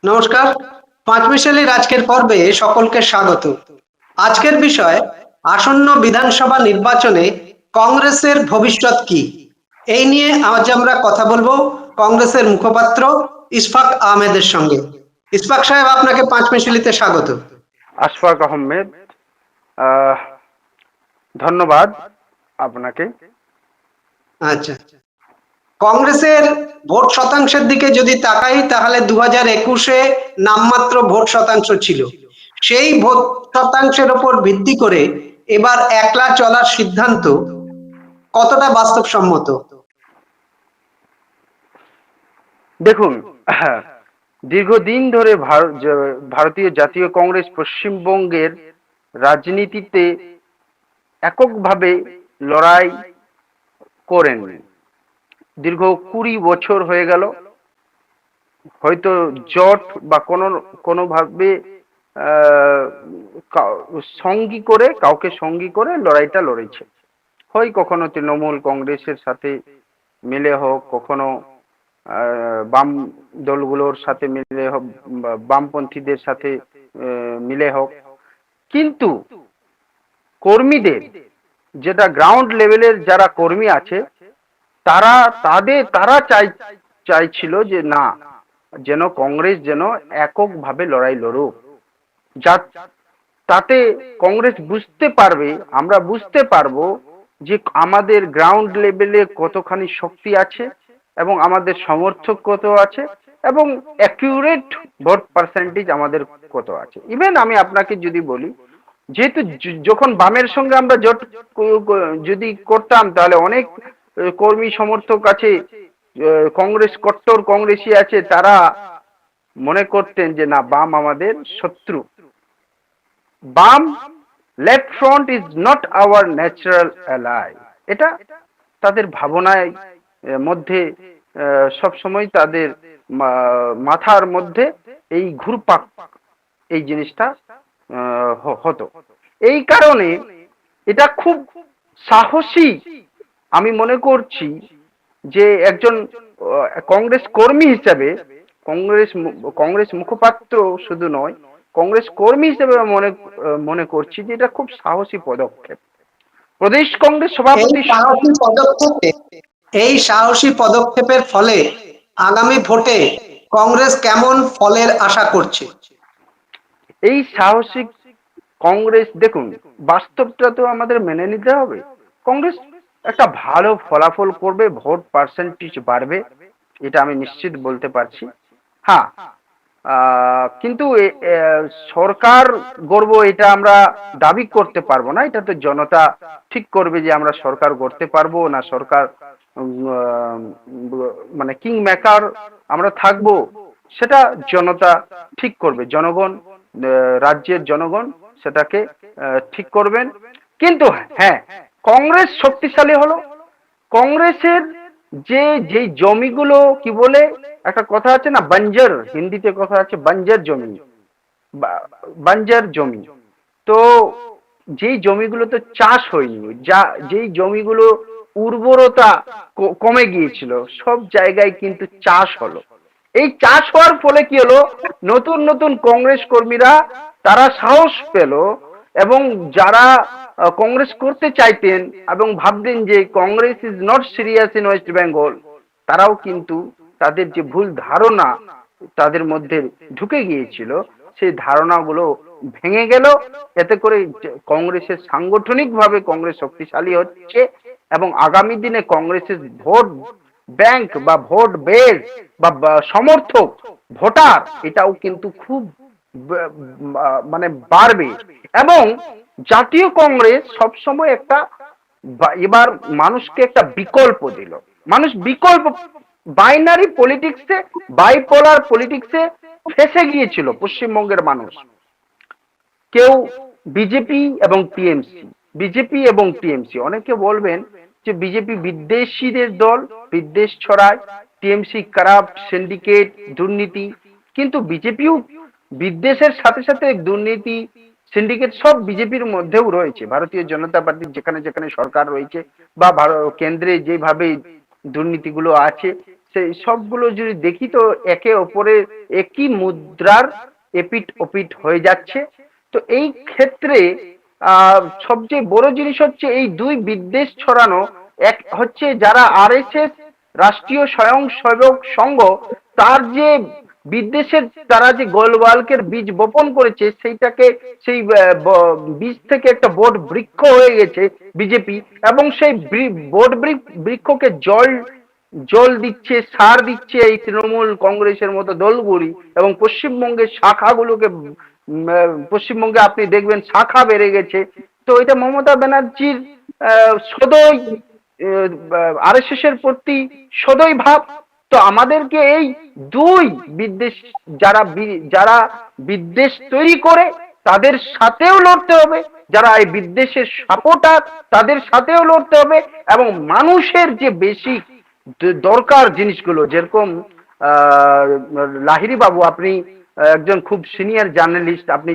নমস্কার। পাঁচমিশালির আজকের পর্বে সকলকে স্বাগত। আজকের বিষয় আসন্ন বিধানসভা নির্বাচনে কংগ্রেসের ভবিষ্যৎ কি, এই নিয়ে আজ আমরা কথা বলবো কংগ্রেসের মুখপাত্র ইশফাক আহমেদের সঙ্গে। ইশফাক সাহেব, আপনাকে পাঁচমিশালিতে স্বাগত। আশফাক আহমেদ, আহ, ধন্যবাদ আপনাকে। আচ্ছা, কংগ্রেসের ভোট শতাংশের দিকে যদি তাকাই তাহলে 2021-এ নামমাত্র ভোট শতাংশ ছিল। সেই ভোট শতাংশের উপর ভিত্তি করে এবার একলা চলার সিদ্ধান্ত কতটা বাস্তবসম্মত? দেখুন, দীর্ঘদিন ধরে ভারতীয় জাতীয় কংগ্রেস পশ্চিমবঙ্গের রাজনীতিতে এককভাবে লড়াই করেন। দীর্ঘ 20 বছর হয়ে গেল। হয়তো জোট বা কোনোভাবে আহ, কাউকে সঙ্গী করে লড়াইটা লড়েছে। হয় কখনো তৃণমূল কংগ্রেসের সাথে মিলে হোক, কখনো বাম দলগুলোর সাথে মিলে হোক, বামপন্থীদের সাথে মিলে হোক। কিন্তু কর্মীদের, যেটা গ্রাউন্ড লেভেলের যারা কর্মী আছে, তারা তারা চাইছিল যে না, যেন কংগ্রেস যেন এককভাবে লড়াই লড়ুক। যা তাতে কংগ্রেস বুঝতে পারবে, আমরা বুঝতে পারবো যে আমাদের গ্রাউন্ড লেভেলে কতখানি শক্তি আছে এবং আমাদের সমর্থক কত আছে এবং অ্যাকিউরেট ভোট পার্সেন্টেজ আমাদের কত আছে। ইভেন আমি আপনাকে যদি বলি, যেহেতু যখন বামের সঙ্গে আমরা জোট যদি করতাম, তাহলে অনেক কর্মী সমর্থক আছে, কংগ্রেস কট্টর কংগ্রেসী আছে, তারা মনে করতেন যে না, বাম আমাদের শত্রু। বাম, left front is not our natural ally. এটা তাদের ভাবনায় মধ্যে সব সময় তাদের মাথার মধ্যে এই ঘুরপাক, এই জিনিসটা হতো। এই কারণে এটা খুব সাহসী আমি মনে করছি যে একজন কংগ্রেস কর্মী হিসেবে, কংগ্রেস মুখপাত্র শুধু নয়, কংগ্রেস কর্মী হিসেবে মনে মনে করছি যে এটা খুব সাহসী পদক্ষেপ। প্রদেশ কংগ্রেস এই সভাপতি। সাহসী পদক্ষেপে এই সাহসী পদক্ষেপের ফলে আগামী ভোটে কংগ্রেস কেমন ফলের আশা করছে? এই সাহসিক কংগ্রেস, দেখুন, বাস্তবটা তো আমাদের মেনে নিতে হবে। কংগ্রেস একটা ভালো ফলাফল করবে, ভোট পার্সেন্টেজ বাড়বে, এটা আমি নিশ্চিত বলতে পারছি। হ্যাঁ, কিন্তু সরকার গড়ব এটা আমরা দাবি করতে পারবো না। এটা তো জনতা ঠিক করবে যে আমরা সরকার গড়তে পারবো না, সরকার মানে কিং মেকার আমরা থাকবো, সেটা জনতা ঠিক করবে। জনগণ, রাজ্যের জনগণ সেটাকে ঠিক করবেন। কিন্তু হ্যাঁ, কংগ্রেস শক্তিশালী হলো। কংগ্রেসের যে যেই জমিগুলো, কি বলে একটা কথা আছে না, বাঞ্জার, হিন্দিতে কথা আছে বাঞ্জার জমি, বাঞ্জার জমি। তো যেই জমিগুলোতে চাষ হয়নি, যেই জমিগুলো উর্বরতা কমে গিয়েছিল, সব জায়গায় কিন্তু চাষ হলো। এই চাষ হওয়ার ফলে কি হলো, নতুন নতুন কংগ্রেস কর্মীরা তারা সাহস পেল এবং যারা কংগ্রেস করতে চাইতেন এবং ভাবতেন যে Congress is not serious in West Bengal, তারাও কিন্তু তাদের যে ভুল ধারণা তাদের মধ্যে ঢুকে গিয়েছিল, সেই ধারণাগুলো ভেঙে গেল। এতে করে কংগ্রেসের সাংগঠনিকভাবে কংগ্রেস শক্তিশালী হচ্ছে এবং আগামী দিনে কংগ্রেসের ভোট ব্যাংক বা ভোট বেস বা সমর্থক, ভোটার, এটাও কিন্তু খুব মানে বাড়বে। এবং জাতীয় কংগ্রেস সবসময় একটা, এবার মানুষকে একটা বিকল্প দিল। মানুষ বিকল্প, বাইনারি পলিটিক্সে, বাইপোলার পলিটিক্সে ফেসে গিয়েছিল পশ্চিমবঙ্গের মানুষ। কেউ বিজেপি এবং টিএমসি, বিজেপি এবং টিএমসি, অনেকে বলবেন যে বিজেপি বিদ্বেষীদের দল, বিদ্বেষ ছড়ায়, টিএমসি কারাপ্ট, সিন্ডিকেট, দুর্নীতি। কিন্তু বিজেপিও বিদ্বেষের সাথে সাথে দুর্নীতি, সিন্ডিকেট সব বিজেপির মধ্যেও রয়েছে। ভারতীয় জনতা পার্টির যেখানে যেখানে সরকার রয়েছে বা কেন্দ্রে যেভাবে দুর্নীতিগুলো আছে, সেই সবগুলো যদি দেখি তো একে অপরের একই মুদ্রার এপিঠ ওপিঠ হয়ে যাচ্ছে। তো এই ক্ষেত্রে সবচেয়ে বড় জিনিস হচ্ছে এই দুই বিদ্বেষ ছড়ানো। এক হচ্ছে যারা আরএসএস, রাষ্ট্রীয় স্বয়ংসেবক সংঘ, তার যে বিদ্বেষের, তারা যে গোলবালকের বীজ বপন করেছে, সেইটাকে সেই বীজ থেকে একটা বট বৃক্ষ হয়ে গেছে বিজেপি। এবং সেই বট বৃক্ষকে জল জল দিচ্ছে, সার দিচ্ছে এই তৃণমূল কংগ্রেসের মতো দলগুলি। এবং পশ্চিমবঙ্গের শাখাগুলোকে পশ্চিমবঙ্গে আপনি দেখবেন শাখা বেড়ে গেছে। তো এটা মমতা ব্যানার্জির সদয় আরএসএস এর প্রতি সদয় ভাব। তো আমাদেরকে এই দুই বিদ্বেষ, যারা বিদ্বেষ তৈরি করে তাদের সাথেও লড়তে হবে, যারা এই বিদ্বেষের সাপোর্টার তাদের সাথেও লড়তে হবে। এবং মানুষের যে বেশি দরকার জিনিসগুলো, যেরকম লাহিড়ী বাবু, আপনি একজন খুব সিনিয়র জার্নালিস্ট, আপনি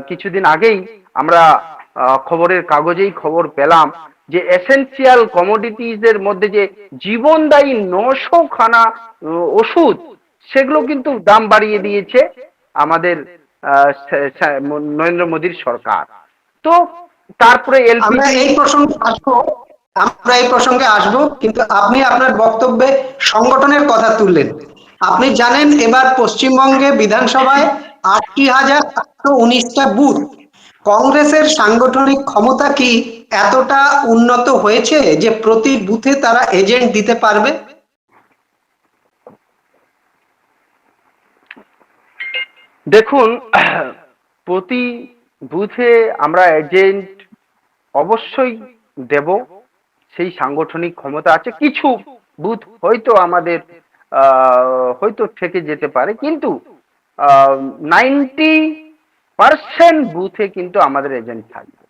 কিছুদিন আগেই আমরা খবরের কাগজেই খবর পেলাম যে এসেনশিয়াল কমোডিটিজ এর মধ্যে যে জীবনদায়ী 900 খানা ওষুধ, সেগুলো কিন্তু দাম বাড়িয়ে দিয়েছে আমাদের নরেন্দ্র মোদীর সরকার। তো তারপরে আমরা এলপিজি। এই প্রসঙ্গে আসবো, কিন্তু আপনি আপনার বক্তব্যে সংগঠনের কথা তুললেন। আপনি জানেন এবার পশ্চিমবঙ্গে বিধানসভায় 80,119টা বুথ। কংগ্রেসের সাংগঠনিক ক্ষমতা কি এতটা উন্নত হয়েছে যে প্রতি বুথে তারা এজেন্ট দিতে পারবে? দেখুন, প্রতি বুথে আমরা এজেন্ট অবশ্যই দেব, সেই সাংগঠনিক ক্ষমতা আছে। কিছু বুথ হয়তো আমাদের হয়তো থেকে যেতে পারে, কিন্তু 90% বুথে কিন্তু আমাদের এজেন্ট থাকবে।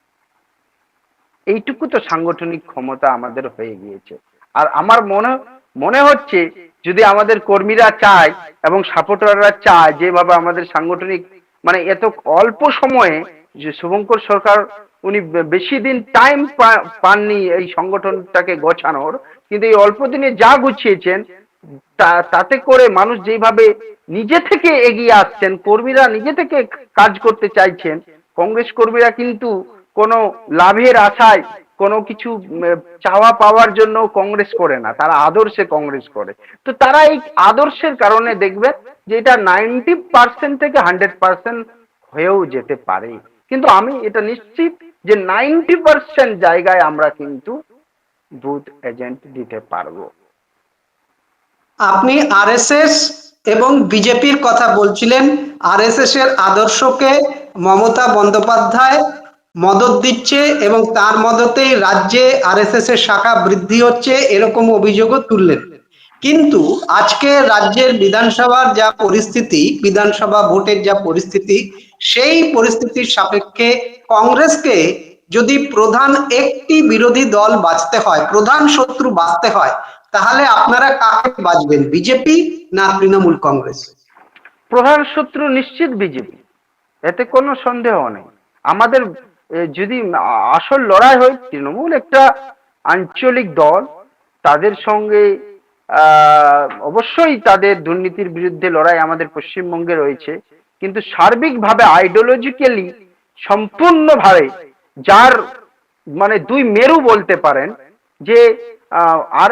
এইটুকু তো সাংগঠনিক ক্ষমতা আমাদের হয়ে গিয়েছে। আর আমার মনে মনে হচ্ছে, যদি আমাদের কর্মীরা চায় এবং সাপোর্টাররা চায়, যেভাবে আমাদের সাংগঠনিক, মানে এত অল্প সময়ে, যে শুভঙ্কর সরকার উনি বেশি দিন টাইম পাননি এই সংগঠনটাকে গোছানোর, কিন্তু এই অল্প দিনে যা গুছিয়েছেন, তাতে করে মানুষ যেভাবে নিজে থেকে এগিয়ে আসছেন, কর্মীরা নিজে থেকে কাজ করতে চাইছেন। কংগ্রেস কর্মীরা কিন্তু কোনো লাভের আশায়, কোনো কিছু চাওয়া পাওয়ার জন্য কংগ্রেস করে না, তারা আদর্শে কংগ্রেস করে। তো তারা এই আদর্শের কারণে দেখবেন যে এটা 90% থেকে 100% হয়েও যেতে পারে। কিন্তু আমি এটা নিশ্চিত যে 90% জায়গায় আমরা কিন্তু বুথ এজেন্ট দিতে পারবো। আপনি আরএসএস এবং বিজেপির কথা বলছিলেন। আরএসএস এর আদর্শকে মমতা বন্দ্যোপাধ্যায় মদত দিচ্ছে এবং তার মদতেই রাজ্যে আরএসএস এর শাখা বৃদ্ধি হচ্ছে, এরকম অভিযোগও তুললেন। কিন্তু আজকে রাজ্যের বিধানসভার যা পরিস্থিতি, বিধানসভা ভোটের যা পরিস্থিতি, সেই পরিস্থিতির সাপেক্ষে কংগ্রেসকে যদি প্রধান একটি বিরোধী দল বাঁচতে হয়, প্রধান শত্রু বাঁচতে হয়, তাহলে আপনারা কাকে বাঁচবেন, বিজেপি না তৃণমূল কংগ্রেস? প্রধান শত্রু নিশ্চিত বিজেপি, এতে কোনো সন্দেহ নেই। আমাদের যদি আসল লড়াই হয়, তৃণমূল একটা আঞ্চলিক দল, তাদের সঙ্গে অবশ্যই তাদের দুর্নীতির বিরুদ্ধে লড়াই আমাদের পশ্চিমবঙ্গে রয়েছে। কিন্তু সার্বিকভাবে আইডিওলজিক্যালি সম্পূর্ণভাবে যার, মানে দুই মেরু বলতে পারেন, যে আর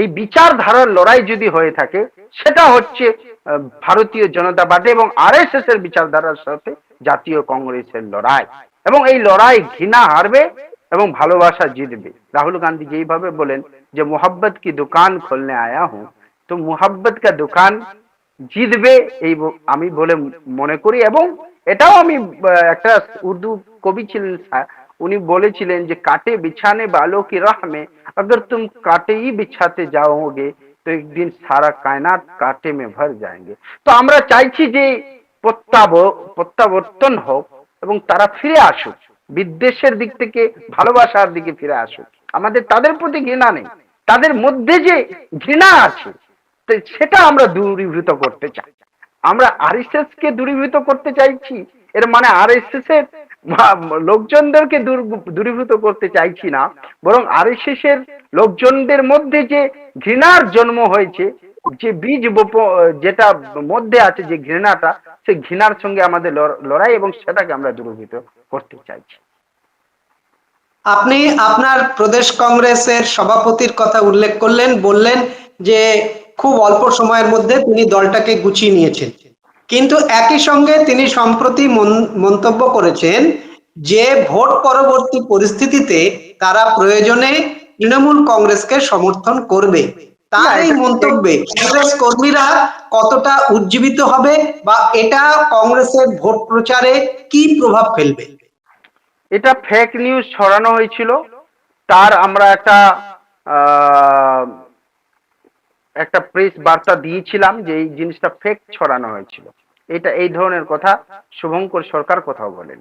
এই বিচারধারার লড়াই যদি হয়ে থাকে, সেটা হচ্ছে ভারতীয় জনতা পার্টি এবং আরএসএস এর বিচারধারার সাথে জাতীয় কংগ্রেসের লড়াই। এবং এই লড়াই ঘৃণা হারবে এবং ভালোবাসা জিতবে। রাহুল গান্ধী যেইভাবে বলেন যে মোহাব্বত কি দোকান খোলনে আয়া হুঁ, তো মোহাব্বত কা দোকান জিতবে, এই আমি বলে মনে করি। এবং এটাও আমি, একটা উর্দু কবি ছিলেন, উনি বলেছিলেন যে কাটে বিছানে বালো কি রাহ মে, अगर तुम काटे ही बिछाते जाओगे तो एक दिन सारा कायनात काटे में भर जाएंगे। তো আমরা চাইছি যে প্রত্যাবর্তন হোক এবং তারা ফিরে আসুক, বিদ্বেষের দিক থেকে ভালোবাসার দিকে ফিরে আসুক। আমাদের তাদের প্রতি ঘৃণা নেই, তাদের মধ্যে যে ঘৃণা আছে সেটা আমরা দূরীভূত করতে চাই। আমরা আরএসএস কে দূরীভূত করতে চাইছি, এর মানে আরএসএস এর লোকজনদেরকে দূরীভূত করতে চাইছি না, বরং আরএসএস এর লোকজনদের মধ্যে যে ঘৃণার জন্ম হয়েছে, যে যেটা মধ্যে আছে যে ঘৃণাটা, সেই ঘৃণার সঙ্গে আমাদের লড়াই, এবং সেটাকে আমরা দূরীভূত করতে চাইছি। আপনি আপনার প্রদেশ কংগ্রেসের সভাপতির কথা উল্লেখ করলেন, বললেন যে খুব অল্প সময়ের মধ্যে তিনি দলটাকে গুছিয়ে নিয়েছেন, কিন্তু একই সঙ্গে তিনি সম্প্রতি মন্তব্য করেছেন যে ভোট পরবর্তী পরিস্থিতিতে তারা প্রয়োজনে তৃণমূল কংগ্রেসকে সমর্থন করবে। না, তার এই এটা মন্তব্যে কংগ্রেস কর্মীরা কতটা উজ্জীবিত হবে বা এটা কংগ্রেসের ভোট প্রচারে কি প্রভাব ফেলবে? এটা ফেক নিউজ ছড়ানো হয়েছিল, তার আমরা একটা প্রেস বার্তা দিয়েছিলাম যে এই জিনিসটা ফেক ছড়ানো হয়েছিল। এটা এই ধরনের কথা শুভঙ্কর সরকার কোথাও বলেন।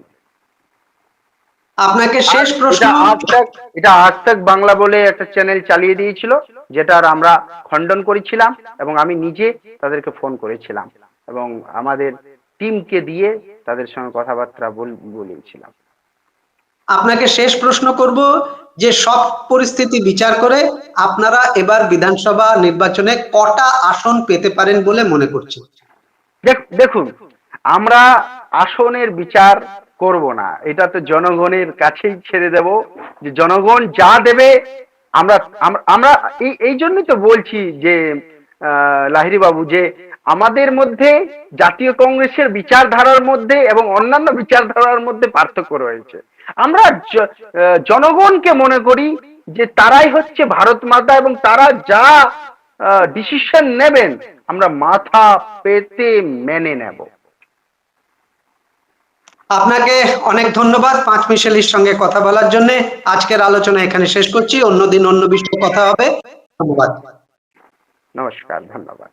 আপনাকে শেষ প্রশ্ন। এটা আজ তাক বাংলা বলে একটা চ্যানেল চালিয়ে দিয়েছিল, যেটার আমরা খণ্ডন করেছিলাম, এবং আমি নিজে তাদেরকে ফোন করেছিলাম এবং আমাদের টিমকে দিয়ে তাদের সঙ্গে কথাবার্তা বলেছিলাম। আপনাকে শেষ প্রশ্ন করব যে সব পরিস্থিতি বিচার করে আপনারা এবার বিধানসভা নির্বাচনে কটা আসন পেতে পারেন বলে মনে করছেন? দেখুন, আমরা আসনের বিচার করব না, এটা তো জনগণের কাছেই ছেড়ে দেব, যে জনগণ যা দেবে। আমরা আমরা এই জন্যই তো বলছি যে লাহিড়ী বাবু, যে আমাদের মধ্যে জাতীয় কংগ্রেসের বিচারধারার মধ্যে এবং অন্যান্য বিচারধারার মধ্যে পার্থক্য রয়েছে। আমরা জনগণকে মনে করি যে তারাই হচ্ছে ভারত মাতা, এবং তারা যা ডিসিশন নেবেন আমরা মাথা পেতে মেনে নেব। আপনাকে অনেক ধন্যবাদ 5 মিশেলির সঙ্গে কথা বলার জন্য। আজকের আলোচনা এখানে শেষ করছি, অন্যদিন অন্য বিষয়ে কথা হবে। ধন্যবাদ। নমস্কার, ধন্যবাদ।